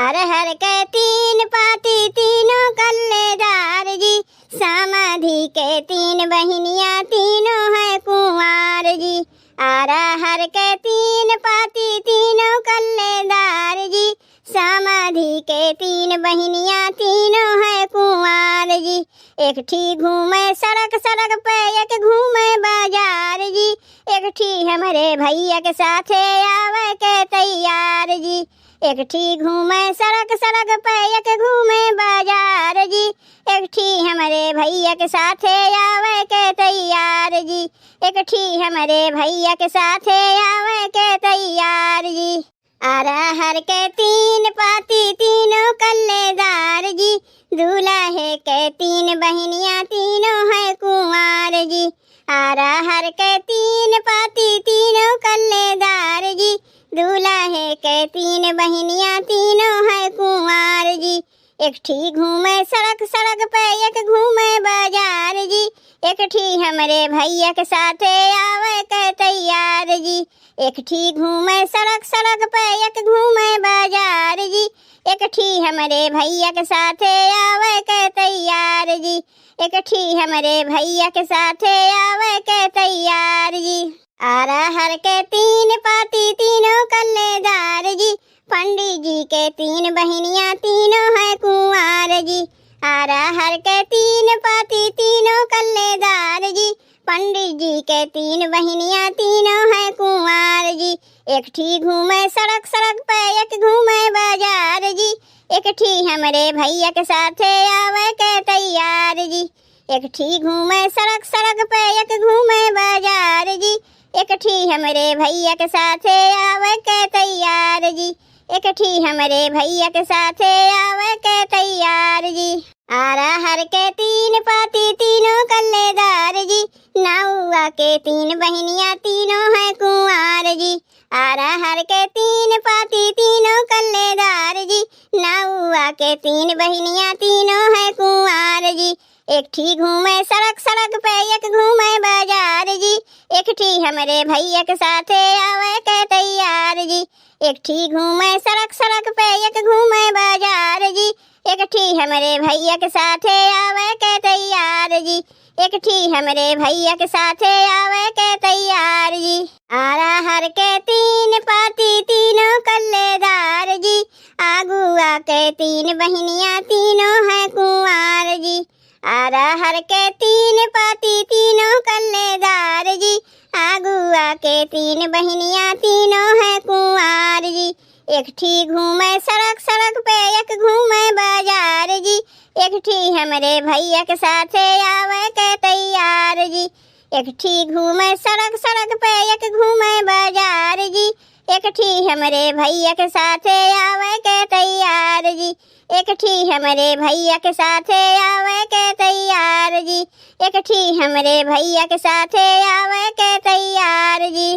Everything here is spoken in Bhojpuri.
अरहर के तीन पाती तीनों कल्लेदार जी। समाधि के तीन बहिनियां तीनों है कुंवार जी। अरहर के तीन पाती तीनों कल्लेदार जी। समाधि के तीन बहिनियां तीनों है कुंवार जी। एक ठी घूमे सड़क सड़क पे एक घूमे बाजार जी। एक ठी हमारे भैया के साथे आवे के तैयार जी। एक ठी घूमे सड़क सड़क पे एक घूमे बाजार जी। एक ठी हमारे भैया के साथे आवे के तैयार जी। एक ठी हमारे भैया के साथे आवे के तैयार जी। अरहर के तीन पाती तीनों कल्लेदार जी। दूल्हे के तीन बहिनियां तीनों है कुंवार जी। अरहर के तीन पाती तीनों कल्लेदार जी। दूल्हे के तीन बहिनियां तीनों है कुंवार जी। एक ठी घूमे सड़क सड़क पे एक घूमे बाजार जी। एक ठी हमारे भैया के साथे आवे के तैयार जी। एक ठी घूमे सड़क सड़क पे एक घूमे बाजार जी। एक ठी हमारे भैया के साथे आवे के तैयार जी। एक ठी हमारे भैया के साथे आवे के तैयार जी। अरहर के तीन पाती तीनों कल्लेदार जी। पंडित जी के तीन बहिनियां तीनों है कुंवार जी। अरहर के तीन पाती तीनों कल्लेदार जी। पंडित जी के तीन बहिनियां तीनों है कुंवार जी। एक ठी घूमे सड़क सड़क पे एक घूमे बाजार जी। एक ठी हमारे भैया के साथे आवे के तैयार जी। एक ठी घूमे सड़क सड़क पे एक घूमे बाजार जी। एक ठी हमारे भैया के साथे आवे के तैयार जी। एक ठी हमारे भैया के साथे आवे के तैयार जी। अरहर के तीन पाती तीनों कल्लेदार जी। नौआ के तीन बहिनियां तीनों है कुंवार जी। अरहर के तीन पाती तीनों कल्लेदार जी। नौआ के तीन बहिनियां तीनों है कुंवार जी। एक ठी घूमे सड़क सड़क पे एक घूमे बाजार जी। एक ठी हमारे भैया के साथे आवे के तैयार जी। एक ठी घूमे सड़क सड़क पे एक घूमे बाजार जी। एक ठी हमारे भैया के साथे आवे के तैयार जी। एक ठी हमारे भैया के साथे आवे के तैयार जी। अरहर के तीन पाती तीनों कल्लेदार जी। आगुआ के तीन बहिनियां तीनों है कुंवार जी। अरहर के तीन पाती तीनों कल्लेदार जी। आगुआ के तीन बहिनियां तीनों है कुंवार जी। एक ठी घूमे सड़क सड़क पे एक घूमे बाजार जी। एक ठी हमारे भैया के साथे आवे के तैयार जी। एक ठी घूमे सड़क सड़क पे एक घूमे बाजार जी। एक ठी हमारे भैया के साथे आवे के तैयार जी। एक ठी हमारे भैया के साथे आवे के तैयार जी। एक ठी हमारे भैया के साथे आवे के तैयार जी।